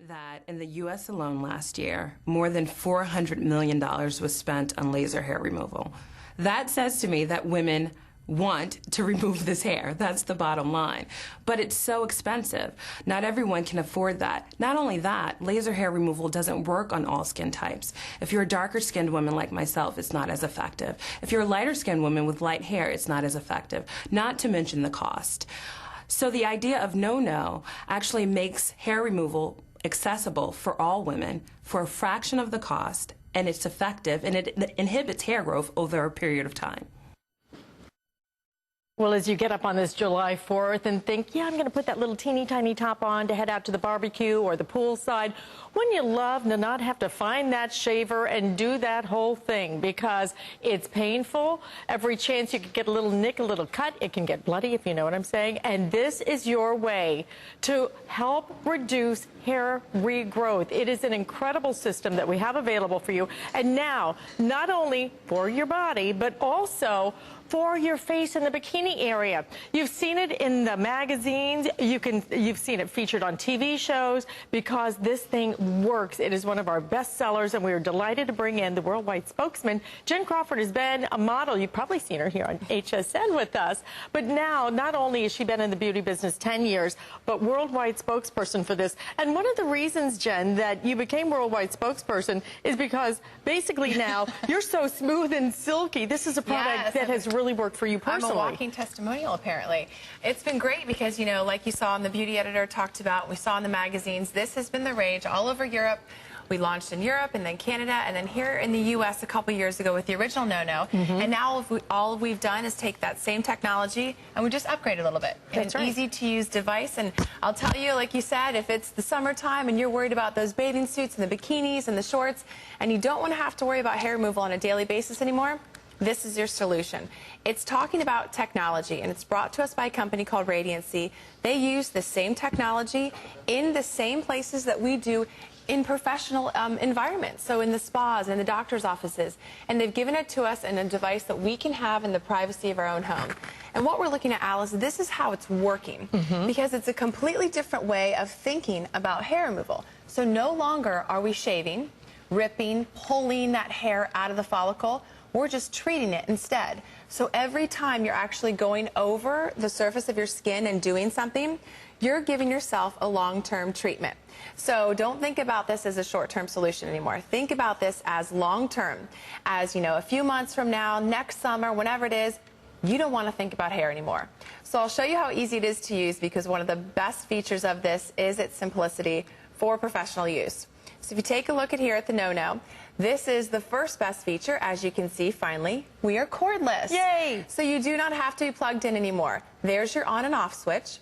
that in the U.S. alone last year, more than $400 million was spent on laser hair removal. That says to me that women want to remove this hair. That's the bottom line. But it's so expensive. Not everyone can afford that. Not only that, laser hair removal doesn't work on all skin types. If you're a darker skinned woman like myself, it's not as effective. If you're a lighter skinned woman with light hair, it's not as effective. Not to mention the cost. So the idea of no actually makes hair removal accessible for all women for a fraction of the cost, and it's effective, and it inhibits hair growth over a period of time. Well, as you get up on this July 4th and think, yeah, I'm going to put that little teeny tiny top on to head out to the barbecue or the poolside, wouldn't you love to not have to find that shaver and do that whole thing? Because it's painful. Every chance you could get a little nick, a little cut, it can get bloody, if you know what I'm saying. And this is your way to help reduce hair regrowth. It is an incredible system that we have available for you. And now, not only for your body, but also for your face in the bikini area. You've seen it in the magazines. You've seen it featured on TV shows because this thing works. It is one of our best sellers, and we are delighted to bring in the worldwide spokesman. Jen Crawford has been a model. You've probably seen her here on HSN with us. But now, not only has she been in the beauty business 10 years, but worldwide spokesperson for this. And one of the reasons, Jen, that you became worldwide spokesperson is because basically now you're so smooth and silky. This is a product that has really worked for you personally. I'm a walking testimonial, apparently. It's been great because, you know, like you saw and the beauty editor talked about, we saw in the magazines, this has been the rage all over Europe. We launched in Europe and then Canada and then here in the U.S. a couple years ago with the original no-no. And now all we've done is take that same technology and we just upgrade a little bit. It's an easy-to-use device. And I'll tell you, like you said, if it's the summertime and you're worried about those bathing suits and the bikinis and the shorts and you don't want to have to worry about hair removal on a daily basis anymore, this is your solution. It's talking about technology, and it's brought to us by a company called Radiancy. They use the same technology in the same places that we do in professional environments, so in the spas and the doctor's offices. And they've given it to us in a device that we can have in the privacy of our own home. And what we're looking at, Alice, this is how it's working, because it's a completely different way of thinking about hair removal. So no longer are we shaving, ripping, pulling that hair out of the follicle. We're just treating it instead. So every time you're actually going over the surface of your skin and doing something, you're giving yourself a long-term treatment. So don't think about this as a short-term solution anymore. Think about this as long-term. As, you know, a few months from now, next summer, whenever it is, you don't want to think about hair anymore. So I'll show you how easy it is to use, because one of the best features of this is its simplicity for professional use. So if you take a look at here at the no-no, this is the first best feature. As you can see, finally, we are cordless. Yay! So you do not have to be plugged in anymore. There's your on and off switch.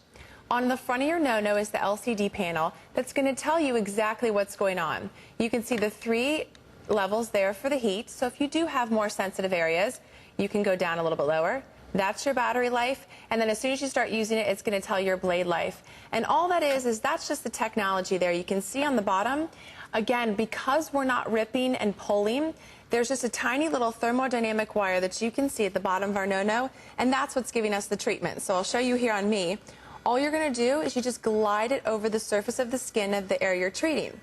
On the front of your no-no is the LCD panel that's going to tell you exactly what's going on. You can see the 3 levels there for the heat. So if you do have more sensitive areas, you can go down a little bit lower. That's your battery life. And then as soon as you start using it, it's going to tell your blade life. And all that is that's just the technology there. You can see on the bottom, again, because we're not ripping and pulling, there's just a tiny little thermodynamic wire that you can see at the bottom of our no-no, and that's what's giving us the treatment. So I'll show you here on me. All you're going to do is you just glide it over the surface of the skin of the area you're treating.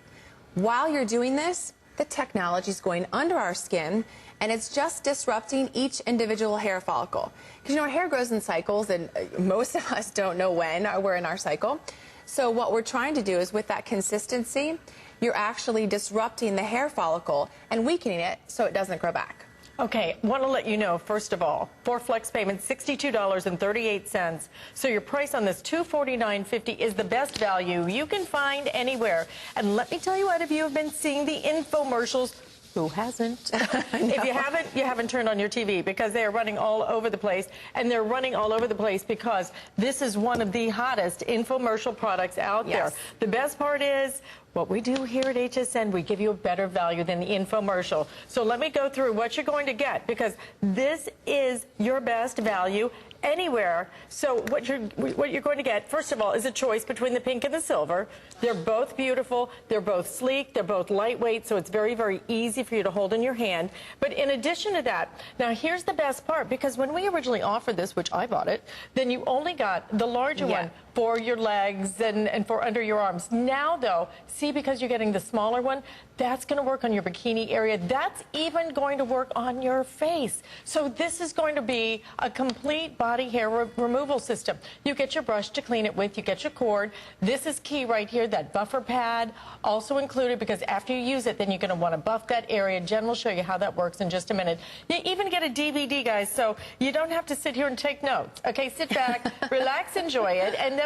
While you're doing this, the technology is going under our skin, and it's just disrupting each individual hair follicle. Because, you know, our hair grows in cycles, and most of us don't know when we're in our cycle. So what we're trying to do is, with that consistency, you're actually disrupting the hair follicle and weakening it so it doesn't grow back. Okay, want to let you know, first of all, for flex payment, $62.38. So your price on this, $249.50, is the best value you can find anywhere. And let me tell you what, if you have been seeing the infomercials, who hasn't? If you haven't turned on your TV, because they are running all over the place, and they're running all over the place because this is one of the hottest infomercial products out there. The best part is, what we do here at HSN, we give you a better value than the infomercial. So let me go through what you're going to get, because this is your best value. anywhere. So what you're going to get, first of all, is a choice between the pink and the silver. They're both beautiful. They're both sleek. They're both lightweight, so it's very, very easy for you to hold in your hand. But in addition to that, now here's the best part, because when we originally offered this, which I bought it, then you only got the larger one for your legs and for under your arms. Now, though, see, because you're getting the smaller one, that's going to work on your bikini area. That's even going to work on your face. So this is going to be a complete body hair removal system. You get your brush to clean it with. You get your cord. This is key right here, that buffer pad also included, because after you use it, then you're going to want to buff that area. Jen will show you how that works in just a minute. You even get a DVD, guys, so you don't have to sit here and take notes. Okay, sit back, relax, enjoy it, and then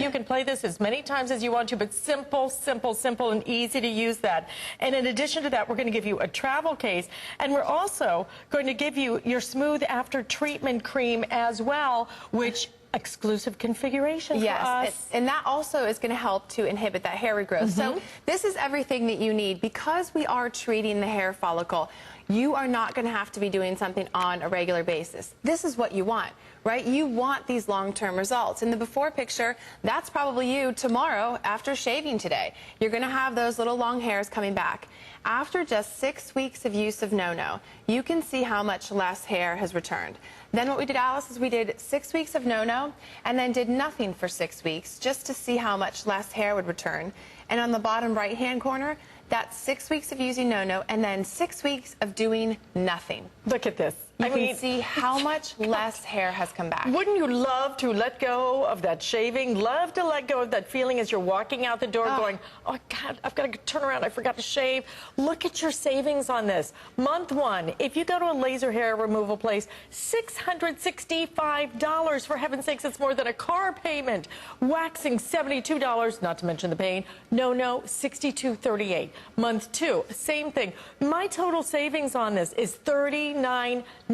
you can play this as many times as you want to, but simple, simple, simple, and easy to use that. And in addition to that, we're going to give you a travel case, and we're also going to give you your smooth after treatment cream as well, which exclusive configuration for us. And that also is going to help to inhibit that hair regrowth. So this is everything that you need. Because we are treating the hair follicle, you are not going to have to be doing something on a regular basis. This is what you want, right? You want these long-term results. In the before picture, that's probably you tomorrow after shaving today. You're going to have those little long hairs coming back. After just 6 weeks of use of No-No, you can see how much less hair has returned. Then what we did, Alice, is we did 6 weeks of No-No and then did nothing for 6 weeks just to see how much less hair would return. And on the bottom right-hand corner, that's 6 weeks of using No-No and then 6 weeks of doing nothing. Look at this. You can see how much less hair has come back. Wouldn't you love to let go of that shaving? Love to let go of that feeling as you're walking out the door going, oh, God, I've got to turn around. I forgot to shave. Look at your savings on this. Month one, if you go to a laser hair removal place, $665. For heaven's sakes, it's more than a car payment. Waxing, $72, not to mention the pain. No-No, $62.38. Month two, same thing. My total savings on this is $39.90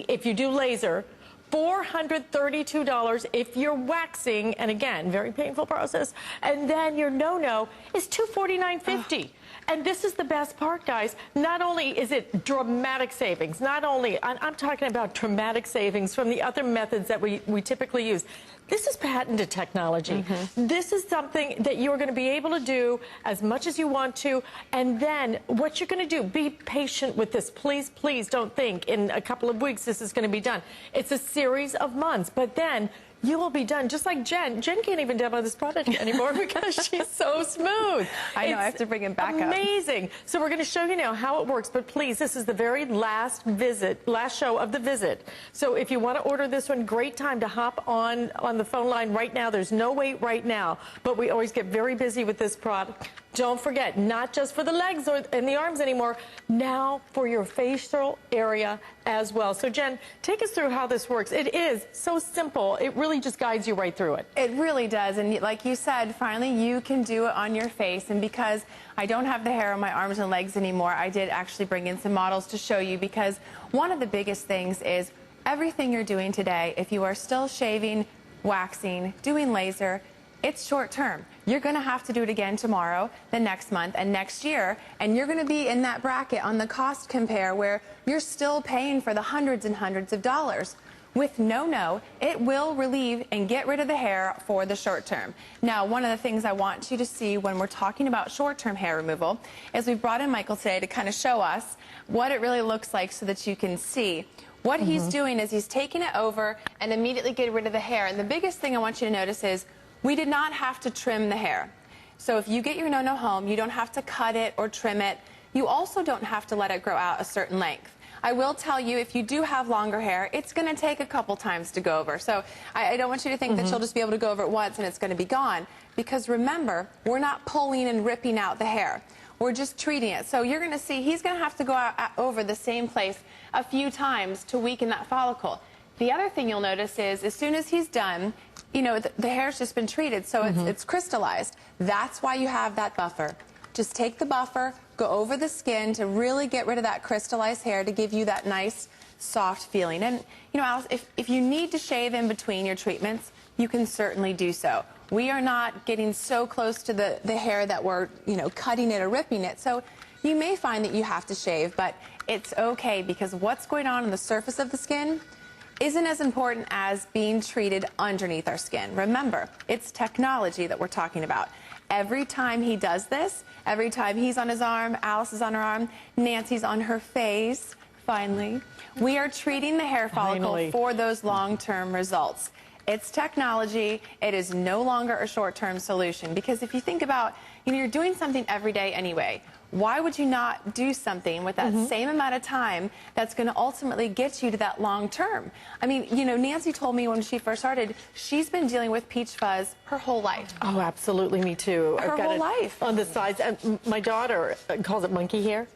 if you do laser, $432 if you're waxing, and again, very painful process, and then your No-No is $249.50. And this is the best part, guys. Not only is it dramatic savings, not only, I'm talking about dramatic savings from the other methods that we typically use. This is patented technology. This is something that you're going to be able to do as much as you want to. And then what you're going to do, be patient with this. Please, please don't think in a couple of weeks this is going to be done. It's a series of months. But then you will be done, just like Jen. Jen can't even demo this product anymore because she's so smooth. I know, I have to bring it back up. Amazing. So we're going to show you now how it works, but please, this is the very last show of the visit. So if you want to order this one, great time to hop on the phone line right now. There's no wait right now, but we always get very busy with this product. Don't forget, not just for the legs and the arms anymore, now for your facial area as well. So Jen, take us through how this works. It is so simple. It really just guides you right through it. It really does. And like you said, finally you can do it on your face. And because I don't have the hair on my arms and legs anymore, I did actually bring in some models to show you, because one of the biggest things is everything you're doing today, if you are still shaving, waxing, doing laser, it's short term. You're going to have to do it again tomorrow, the next month, and next year, and you're going to be in that bracket on the cost compare where you're still paying for the hundreds and hundreds of dollars. With No-No, it will relieve and get rid of the hair for the short term. Now, one of the things I want you to see when we're talking about short-term hair removal is we've brought in Michael today to kind of show us what it really looks like so that you can see. What he's doing is he's taking it over and immediately getting rid of the hair. And the biggest thing I want you to notice is we did not have to trim the hair. So if you get your No-No home, you don't have to cut it or trim it. You also don't have to let it grow out a certain length. I will tell you, if you do have longer hair, it's going to take a couple times to go over. So I don't want you to think that you'll just be able to go over it once and it's going to be gone. Because remember, we're not pulling and ripping out the hair. We're just treating it. So you're going to see he's going to have to go over the same place a few times to weaken that follicle. The other thing you'll notice is as soon as he's done, you know, the hair's just been treated, so it's crystallized. That's why you have that buffer. Just take the buffer, go over the skin to really get rid of that crystallized hair to give you that nice, soft feeling. And, you know, Alice, if you need to shave in between your treatments, you can certainly do so. We are not getting so close to the hair that we're, you know, cutting it or ripping it. So you may find that you have to shave, but it's okay because what's going on the surface of the skin isn't as important as being treated underneath our skin. Remember, it's technology that we're talking about. Every time he does this, every time he's on his arm, Alice is on her arm, Nancy's on her face, finally, we are treating the hair follicle for those long-term results. It's technology. It is no longer a short-term solution, because if you think about, you're doing something every day anyway. Why would you not do something with that same amount of time that's going to ultimately get you to that long term? I mean, Nancy told me when she first started, she's been dealing with peach fuzz her whole life. Oh, absolutely, me too. Her I've got whole it life. on the sides. And my daughter calls it monkey hair.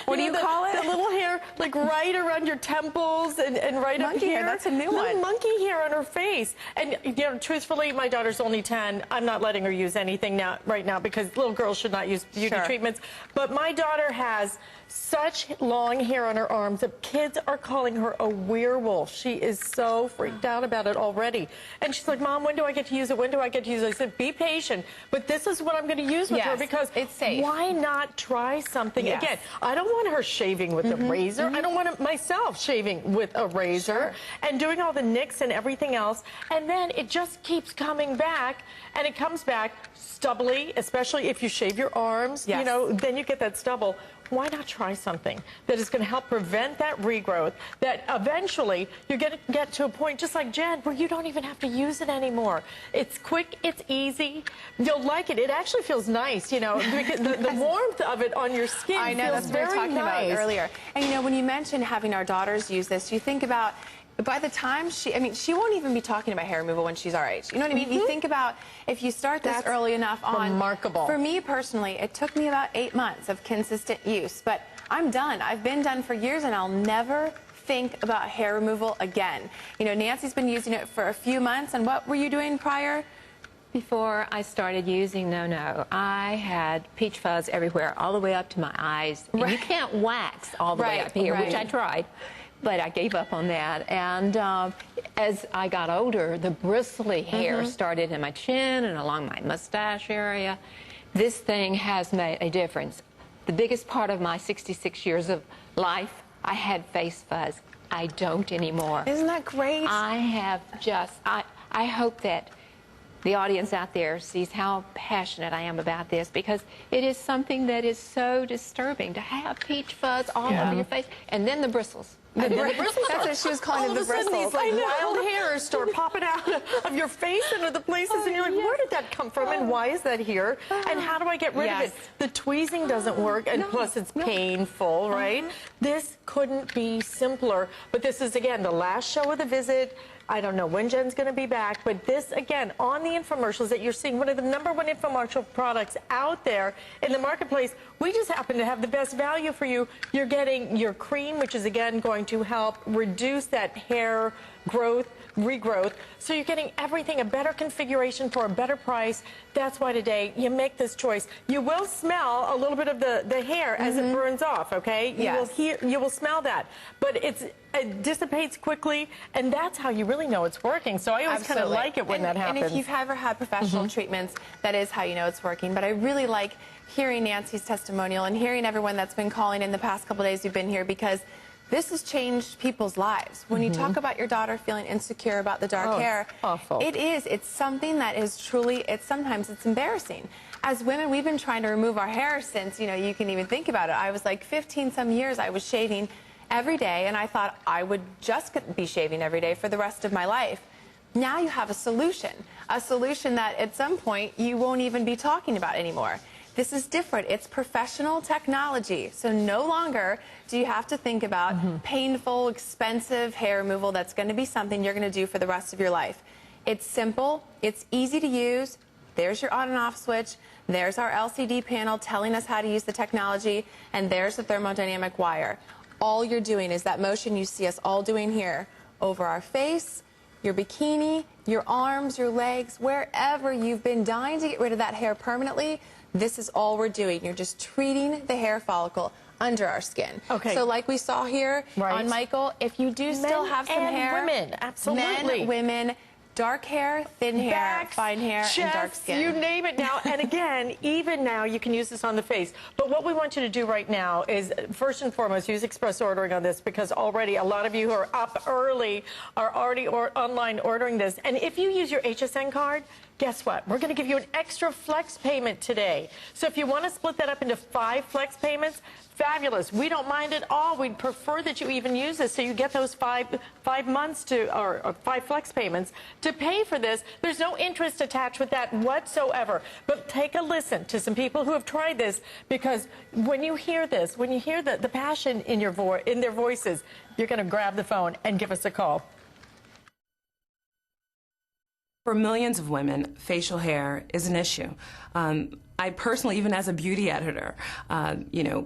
What do you call it? The little hair, like right around your temples and right up here. Monkey hair, that's a new little one. monkey hair on her face. And, truthfully, my daughter's only 10. I'm not letting her use anything right now because little girls should not use beauty treatments. But my daughter has such long hair on her arms that kids are calling her a werewolf. She is so freaked out about it already. And she's like, Mom, when do I get to use it? When do I get to use it? I said, be patient. But this is what I'm going to use with her because it's safe. Why not try something? Again, I don't want her shaving with a razor. I don't want myself shaving with a razor and doing all the nicks and everything else. And then it just keeps coming back, and it comes back stubbly, especially if you shave your arms. Then you get that stubble. Why not try something that is going to help prevent that regrowth, that eventually you're going to get to a point just like Jen where you don't even have to use it anymore. It's quick, it's easy, you'll like it. It actually feels nice, because the warmth of it on your skin I know, feels that's what we were talking about earlier. And when you mentioned having our daughters use this, you think about by the time she won't even be talking about hair removal when she's our age. You know what I mean? You think about if you start this early enough on. Remarkable. For me personally, it took me about 8 months of consistent use, but I'm done. I've been done for years, and I'll never think about hair removal again. Nancy's been using it for a few months, and what were you doing prior? Before I started using I had peach fuzz everywhere, all the way up to my eyes. And you can't wax all the way up here, which I tried. But I gave up on that. And as I got older, the bristly hair started in my chin and along my mustache area. This thing has made a difference. The biggest part of my 66 years of life, I had face fuzz. I don't anymore. Isn't that great? I have I hope that the audience out there sees how passionate I am about this, because it is something that is so disturbing to have peach fuzz all over your face, and then the bristles. That's what she was calling the bristles. These wild hairs start popping out of your face and other places, and you're like, where did that come from, and why is that here, and how do I get rid of it? The tweezing doesn't work, and plus it's painful, right? This couldn't be simpler, but this is, again, the last show of the visit. I don't know when Jen's going to be back, but this, again, on the infomercials that you're seeing, one of the #1 infomercial products out there in the marketplace, we just happen to have the best value for you. You're getting your cream, which is, again, going to help reduce that hair growth, regrowth. So you're getting everything, a better configuration for a better price. That's why today you make this choice. You will smell a little bit of the hair as it burns off, okay? You will smell that. But it dissipates quickly, and that's how you really know it's working. So I always kind of like it when that happens. And if you've ever had professional treatments, that is how you know it's working. But I really like hearing Nancy's testimonial and hearing everyone that's been calling in the past couple days you've been here, because this has changed people's lives. When you talk about your daughter feeling insecure about the dark hair, awful. It's something that is truly, sometimes it's embarrassing. As women, we've been trying to remove our hair since, you can even think about it. I was like 15-some years, I was shaving every day, and I thought I would just be shaving every day for the rest of my life. Now you have a solution that at some point you won't even be talking about anymore. This is different. It's professional technology. So no longer do you have to think about painful, expensive hair removal that's going to be something you're going to do for the rest of your life. It's simple. It's easy to use. There's your on and off switch. There's our LCD panel telling us how to use the technology. And there's the thermodynamic wire. All you're doing is that motion you see us all doing here over our face, your bikini, your arms, your legs, wherever you've been dying to get rid of that hair permanently. This is all we're doing. You're just treating the hair follicle under our skin. Okay. So like we saw here on Michael, if you do still have some hair. Men and women, absolutely. Men, women, dark hair, thin hair, backs, fine hair, chests, and dark skin. You name it now. And again, even now, you can use this on the face. But what we want you to do right now is, first and foremost, use express ordering on this, because already a lot of you who are up early are already online ordering this. And if you use your HSN card, guess what? We're going to give you an extra flex payment today. So if you want to split that up into 5 flex payments, fabulous. We don't mind at all. We'd prefer that you even use this so you get those 5 months to, or 5 flex payments to pay for this. There's no interest attached with that whatsoever. But take a listen to some people who have tried this, because when you hear this, when you hear the passion in their voices, you're going to grab the phone and give us a call. For millions of women, facial hair is an issue. I personally, even as a beauty editor,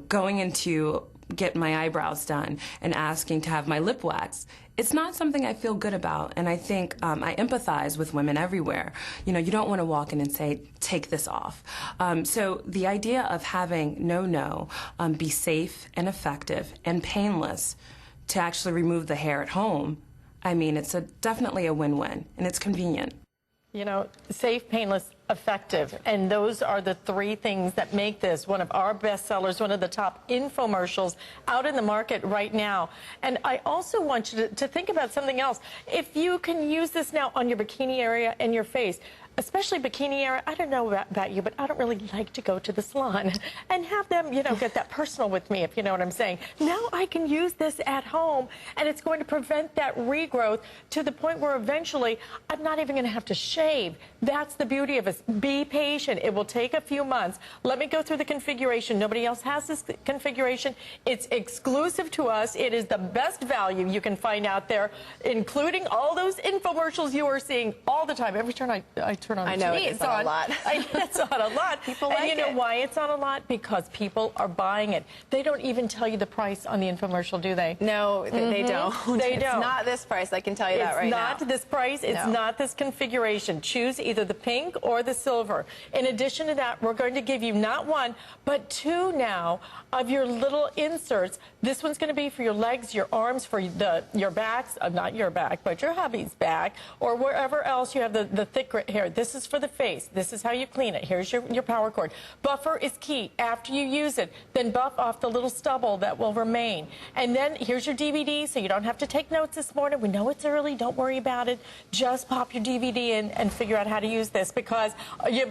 going in to get my eyebrows done and asking to have my lip waxed, it's not something I feel good about. And I think I empathize with women everywhere. You don't want to walk in and say, take this off. So the idea of having no be safe and effective and painless to actually remove the hair at home, I mean, it's definitely a win-win, and it's convenient. Safe, painless, effective. And those are the 3 things that make this one of our best sellers, one of the top infomercials out in the market right now. And I also want you to think about something else. If you can use this now on your bikini area and your face, especially bikini area, I don't know about you, but I don't really like to go to the salon and have them, get that personal with me, if you know what I'm saying. Now I can use this at home, and it's going to prevent that regrowth to the point where eventually I'm not even going to have to shave. That's the beauty of it. Be patient. It will take a few months. Let me go through the configuration. Nobody else has this configuration. It's exclusive to us. It is the best value you can find out there, including all those infomercials you are seeing all the time. Every turn I turn on I know TV, it's on a lot. It's on a lot. People like it. And you know why it's on a lot? Because people are buying it. They don't even tell you the price on the infomercial, do they? No, they don't. They don't. It's not this price. I can tell you that right now. It's not this price. It's not this configuration. Choose either the pink or the silver. In addition to that, we're going to give you not 1, but 2 now of your little inserts. This one's going to be for your legs, your arms, for your backs, not your back, but your hubby's back, or wherever else you have the thick hair. This is for the face. This is how you clean it. Here's your power cord. Buffer is key. After you use it, then buff off the little stubble that will remain. And then here's your DVD, so you don't have to take notes this morning. We know it's early. Don't worry about it. Just pop your DVD in and figure out how to use this, because you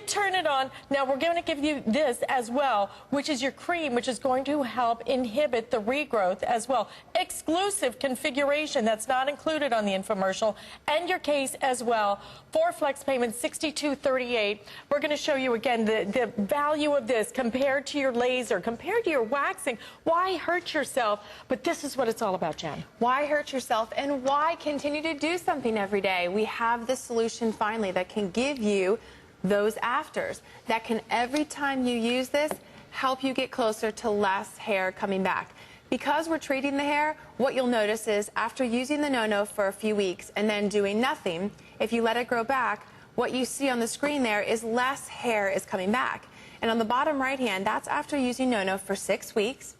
turn it on. Now we're going to give you this as well, which is your cream, which is going to help inhibit the regrowth as well. Exclusive configuration that's not included on the infomercial, and your case as well. 4 flex payments, $62.38. We're going to show you again the value of this compared to your laser, compared to your waxing. Why hurt yourself? But this is what it's all about, Jen. Why hurt yourself, and why continue to do something every day? We have the solution finally that can give you those afters, that can, every time you use this, help you get closer to less hair coming back. Because we're treating the hair, what you'll notice is after using the no-no for a few weeks and then doing nothing, if you let it grow back, what you see on the screen there is less hair is coming back. And on the bottom right hand, that's after using no-no for 6 weeks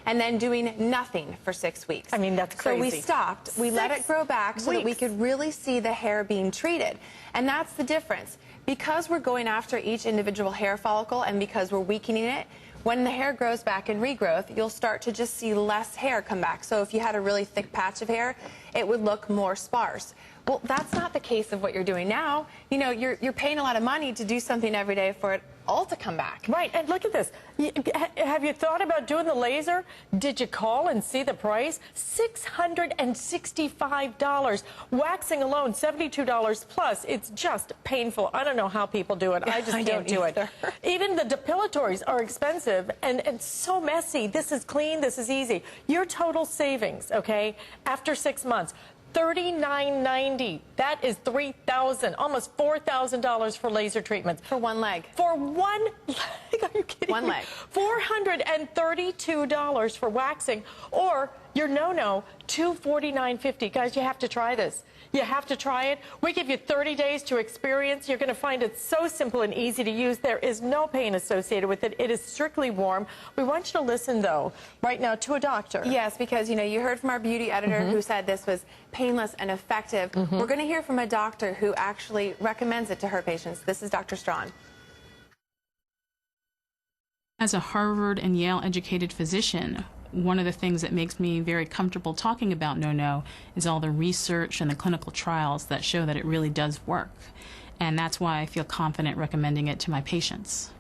and then doing nothing for 6 weeks. I mean, that's crazy. So we stopped. We let it grow back so that we could really see the hair being treated. And that's the difference. Because we're going after each individual hair follicle and because we're weakening it, when the hair grows back in regrowth, you'll start to just see less hair come back. So if you had a really thick patch of hair, it would look more sparse. Well, that's not the case of what you're doing now. You're paying a lot of money to do something every day for it all to come back. Right, and look at this. Have you thought about doing the laser? Did you call and see the price? $665. Waxing alone, $72 plus. It's just painful. I don't know how people do it. I just don't do it. Even the depilatories are expensive and so messy. This is clean. This is easy. Your total savings, okay, after 6 months, $39.90. That is $3,000, almost $4,000 for laser treatments. For one leg. For one leg? Are you kidding me? One leg. $432 for waxing, or Your no-no, $249.50. Guys, you have to try this. You have to try it. We give you 30 days to experience. You're going to find it so simple and easy to use. There is no pain associated with it. It is strictly warm. We want you to listen, though, right now to a doctor. Yes, because, you know, you heard from our beauty editor who said this was painless and effective. We're going to hear from a doctor who actually recommends it to her patients. This is Dr. Strawn. As a Harvard and Yale educated physician, one of the things that makes me very comfortable talking about no-no is all the research and the clinical trials that show that it really does work. And that's why I feel confident recommending it to my patients.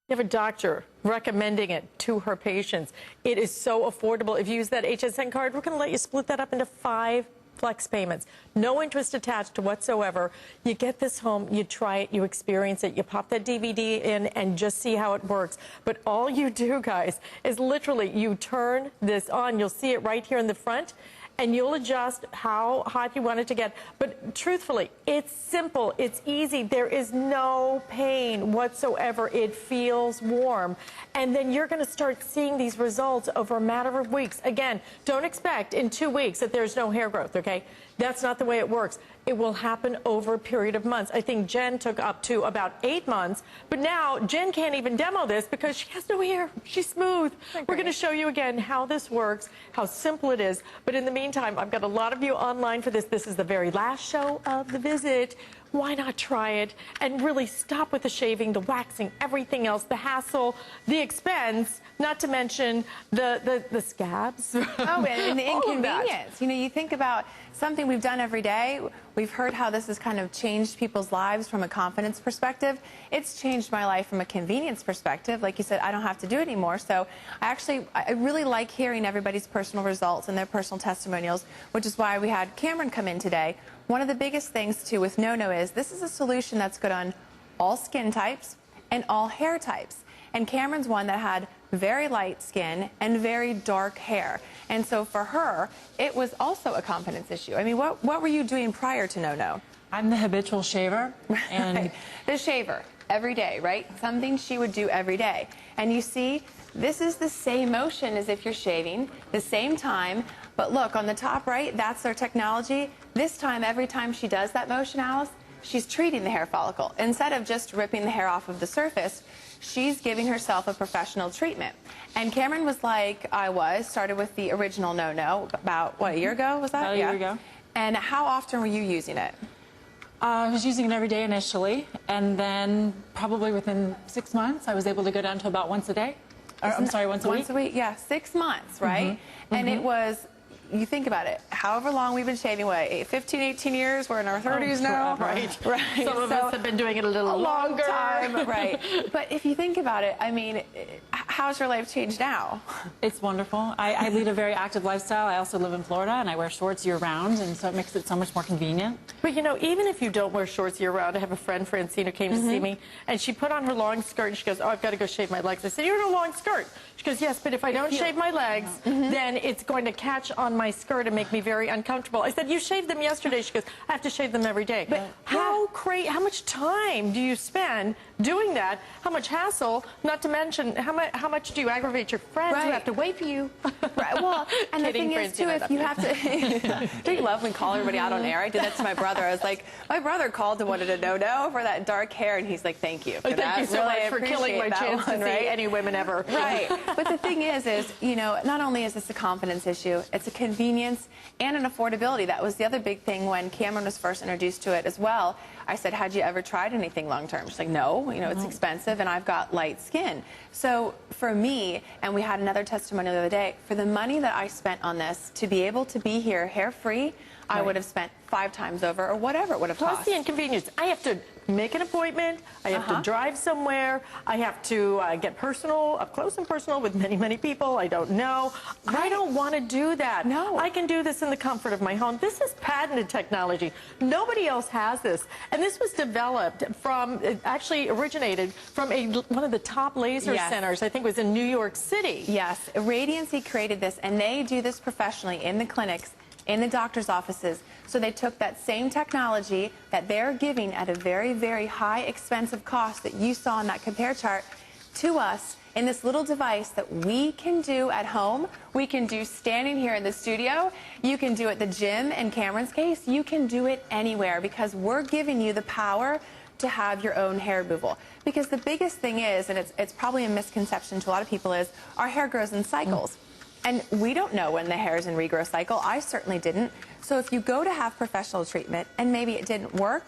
You have a doctor recommending it to her patients. It is so affordable. If you use that HSN card, we're going to let you split that up into 5 flex payments. No interest attached whatsoever. You get this home, you try it, you experience it, you pop that DVD in and just see how it works. But all you do, guys, is literally you turn this on. You'll see it right here in the front, and you'll adjust how hot you want it to get. But truthfully, it's simple, it's easy. There is no pain whatsoever. It feels warm. And then you're going to start seeing these results over a matter of weeks. Again, don't expect in 2 weeks that there's no hair growth, okay? That's not the way it works. It will happen over a period of months. I think Jen took up to about 8 months, but now Jen can't even demo this because she has no hair. She's smooth. We're going to show you again how this works, how simple it is. But in the meantime, I've got a lot of you online for this. This is the very last show of the visit. Why not try it and really stop with the shaving, the waxing, everything else, the hassle, the expense, not to mention the scabs. Oh, and the inconvenience. You know, you think about something we've done every day. We've heard how this has kind of changed people's lives from a confidence perspective. It's changed my life from a convenience perspective. Like you said, I don't have to do it anymore. So I really like hearing everybody's personal results and their personal testimonials, which is why we had Cameron come in today. One of the biggest things, too, with no-no is this is a solution that's good on all skin types and all hair types. And Cameron's one that had very light skin and very dark hair. And so for her, it was also a confidence issue. I mean, what were you doing prior to no-no? I'm the habitual shaver. And the shaver, every day, right? Something she would do every day. And you see, this is the same motion as if you're shaving, the same time. But look, on the top right, that's their technology. This time, every time she does that motion, Alice, she's treating the hair follicle. Instead of just ripping the hair off of the surface, she's giving herself a professional treatment. And Cameron was like started with the original no-no about, what, a year ago, was that? About a year ago. And how often were you using it? I was using it every day initially, and then probably within 6 months, I was able to go down to about once a day. Or, I'm sorry, once a week? Once a week, yeah, 6 months, right? And it was, you think about it, however long we've been shaving, what, 15, 18 years? We're in our 30s now. Right. Right. Some of us have been doing it a little longer. Time, right. But if you think about it, I mean, how's your life changed now? It's wonderful. I lead a very active lifestyle. I also live in Florida, and I wear shorts year-round, and so it makes it so much more convenient. But, you know, even if you don't wear shorts year-round, I have a friend, Francine, who came to see me, and she put on her long skirt, and she goes, oh, I've got to go shave my legs. I said, you're in a long skirt. She goes, yes, but if I don't shave my legs, then it's going to catch on my skirt and make me very uncomfortable. I said, you shaved them yesterday. She goes, I have to shave them every day. But how much time do you spend doing that? How much hassle? Not to mention, how much do you aggravate your friends who have to wait for you? Right. Well, and the thing is, too, if you have to... Don't you love when we call everybody out on air? I did that to my brother. I was like, my brother called and wanted a no-no for that dark hair, and he's like, thank you for that. Thank you so much for killing my chance to see any women ever. Right. But the thing is, you know, not only is this a confidence issue, it's a convenience and an affordability. That was the other big thing when Cameron was first introduced to it as well. I said, had you ever tried anything long-term? She's like, no, you know, it's expensive, and I've got light skin. So for me, and we had another testimonial the other day, for the money that I spent on this, to be able to be here hair-free, I would have spent 5 times over, or whatever it would have cost. Plus the inconvenience. I have to make an appointment. I have to drive somewhere. I have to get personal, up close and personal with many, many people I don't know. I don't want to do that. No. I can do this in the comfort of my home. This is patented technology. Nobody else has this. And this was developed from, it actually originated from one of the top laser centers, I think it was in New York City. Yes. Radiancy created this, and they do this professionally in the clinics, in the doctor's offices. So they took that same technology that they're giving at a very, very high expensive cost that you saw in that compare chart to us in this little device that we can do at home. We can do standing here in the studio. You can do it at the gym in Cameron's case. You can do it anywhere because we're giving you the power to have your own hair removal. Because the biggest thing is, and it's probably a misconception to a lot of people, is our hair grows in cycles. And we don't know when the hair is in regrowth cycle. I certainly didn't. So if you go to have professional treatment and maybe it didn't work,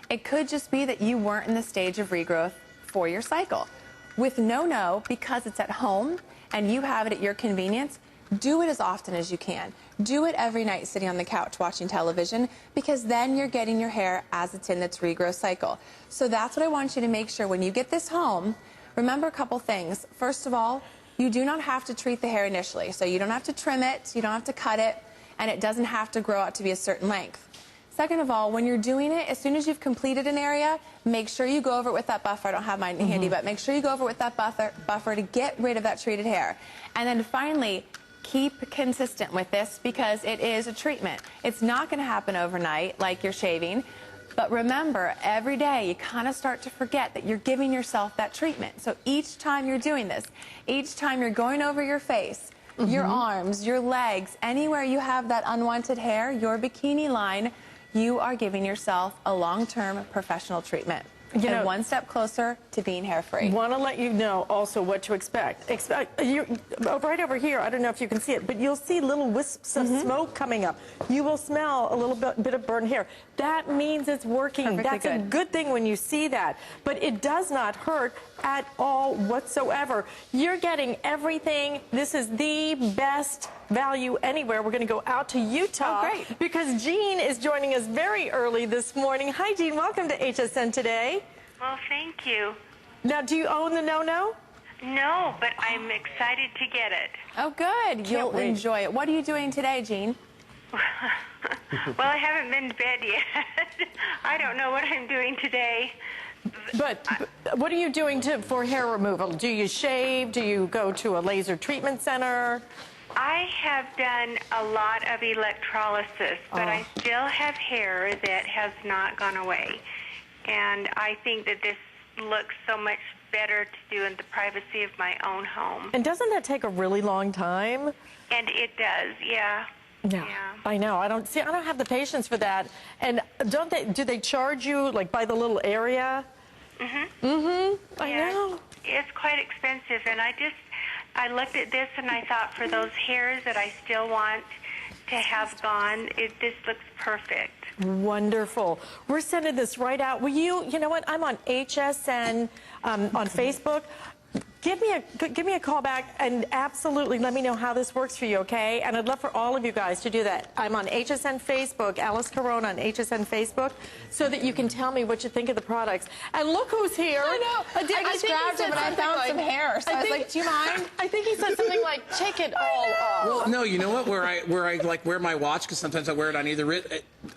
it could just be that you weren't in the stage of regrowth for your cycle. With No-No, because it's at home and you have it at your convenience, do it as often as you can. Do it every night sitting on the couch watching television, because then you're getting your hair as it's in its regrowth cycle. So that's what I want you to make sure when you get this home. Remember a couple things. First of all, you do not have to treat the hair initially. So you don't have to trim it, you don't have to cut it, and it doesn't have to grow out to be a certain length. Second of all, when you're doing it, as soon as you've completed an area, make sure you go over it with that buffer. I don't have mine handy, but make sure you go over it with that buffer to get rid of that treated hair. And then finally, keep consistent with this because it is a treatment. It's not going to happen overnight like you're shaving. But remember, every day you kind of start to forget that you're giving yourself that treatment. So each time you're doing this, each time you're going over your face, your arms, your legs, anywhere you have that unwanted hair, your bikini line, you are giving yourself a long-term professional treatment. You know, one step closer to being hair-free. Want to let you know also what to expect. Right over here, I don't know if you can see it, but you'll see little wisps of smoke coming up. You will smell a little bit of burnt hair. That means it's working. Perfectly That's good. a good thing when you see that. But it does not hurt at all whatsoever. You're getting everything. This is the best value anywhere. We're going to go out to Utah. Oh, great. Because Jean is joining us very early this morning. Hi, Jean. Welcome to HSN Today. Well, thank you. Now, do you own the No-No? No, but I'm excited to get it. Oh, good. You'll wait. enjoy it. What are you doing today, Jean? Well, I haven't been to bed yet. I don't know what I'm doing today. But what are you doing for hair removal? Do you shave? Do you go to a laser treatment center? I have done a lot of electrolysis, but I still have hair that has not gone away. And I think that this looks so much better to do in the privacy of my own home. And doesn't that take a really long time? And it does, yeah. Yeah, I know. I don't have the patience for that. And do they charge you like by the little area? I know. It's quite expensive, and I looked at this and I thought, for those hairs that I still want to have gone, this looks perfect. Wonderful. We're sending this right out. Will you know what? I'm on HSN on Facebook. Give me a call back and absolutely let me know how this works for you, okay? And I'd love for all of you guys to do that. I'm on HSN Facebook, Alice Corona on HSN Facebook, so that you can tell me what you think of the products. And look who's here. I know. I just grabbed it, but I found some hair, so I was like, do you mind? I think he said something like, take it all off. Well, no, you know what? Where I like wear my watch, because sometimes I wear it on either wrist.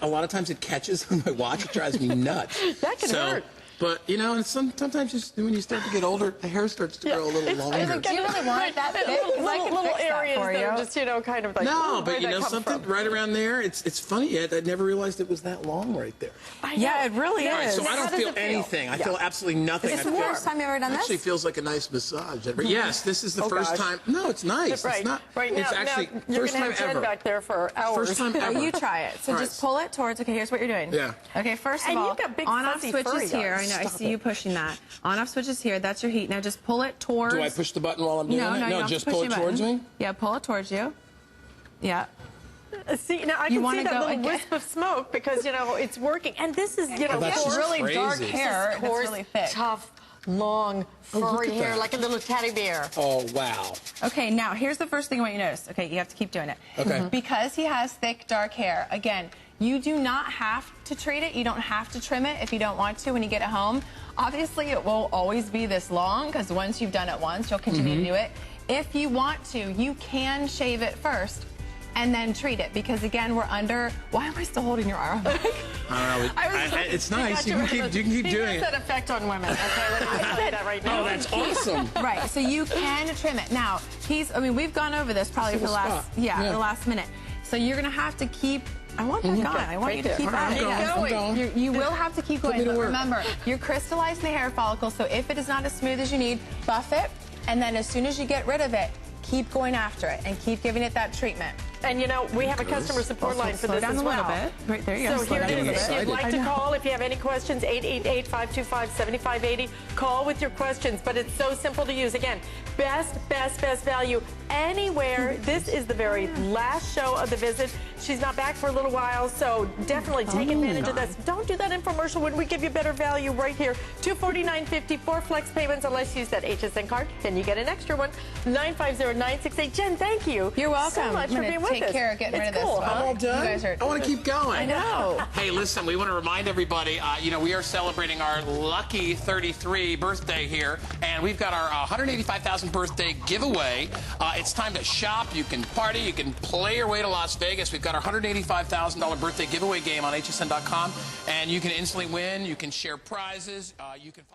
A lot of times it catches on my watch. It drives me nuts. That can hurt. But, you know, and sometimes just when you start to get older, the hair starts to grow a little longer. Do you really want it that thick? Little areas that are just, kind of like, no, but you know something right around there, it's funny. I never realized it was that long right there. Yeah, it really is. Right, so I don't feel anything. I feel absolutely nothing. Is this the first time you've ever done this? It actually feels like a nice massage. Yes, this is the first time. No, it's nice. Right. It's not. Right now, it's actually you're first gonna time have Jen ever. back there for hours. First time ever. You try it. So just pull it towards. Okay, here's what you're doing. Yeah. Okay, first of And all, you've got big on-off fuzzy switches furry here. eyes. I know. I Stop see you it. pushing that. On-off switches here. That's your heat. Now just pull it towards. Do I push the button while I'm doing No, it? you don't Just have to pull push it the towards button. me? Yeah, pull it towards you. Yeah. See, now I You can wanna see that go little again? wisp of smoke because, it's working. And this is, that's coarse, just really crazy. dark hair. That's coarse, really thick. tough, long, look furry at hair that. like a little teddy bear. Oh, wow. Okay, now here's the first thing I want you to notice. Okay, you have to keep doing it. Okay. Because he has thick, dark hair, again, you do not have to treat it. You don't have to trim it if you don't want to when you get it home. Obviously, it won't always be this long because once you've done it once, you'll continue to do it. If you want to, you can shave it first and then treat it because, again, we're under... Why am I still holding your arm? I don't know. It's nice. You can keep doing He it. has that effect on women. Okay, let me tell you that right now. Oh, that's awesome. Right, so you can trim it. Now, we've gone over this probably for the last, the last minute. So you're gonna have to keep I want that gone. I want you to keep on. I'm going. You will have to keep going. me to But work. remember, you're crystallizing the hair follicle, so if it is not as smooth as you need, buff it, and then as soon as you get rid of it, keep going after it and keep giving it that treatment. And you know, we have a customer support line for slow this down as a well. little bit. Right there you go. So Slow here it down a is. little If you'd bit. like to call, if you have any questions, 888-525-7580. Call with your questions, but it's so simple to use. Again, best value anywhere. This is the very last show of the visit. She's not back for a little while, so definitely take advantage of this. Don't do that infomercial when we give you better value right here. $249.50 for flex payments unless you use that HSN card. Then you get an extra one. 950-968. Jen, thank you. You're welcome. So much for being with us. Take care of getting rid of this. Cool, Huh? huh? I'm all done. You guys are, I want to keep going. I know. Hey, listen, we want to remind everybody, we are celebrating our lucky 33 birthday here, and we've got our 185,000 birthday giveaway. It's time to shop. You can party. You can play your way to Las Vegas. We've got our $185,000 birthday giveaway game on hsn.com, and you can instantly win. You can share prizes. You can follow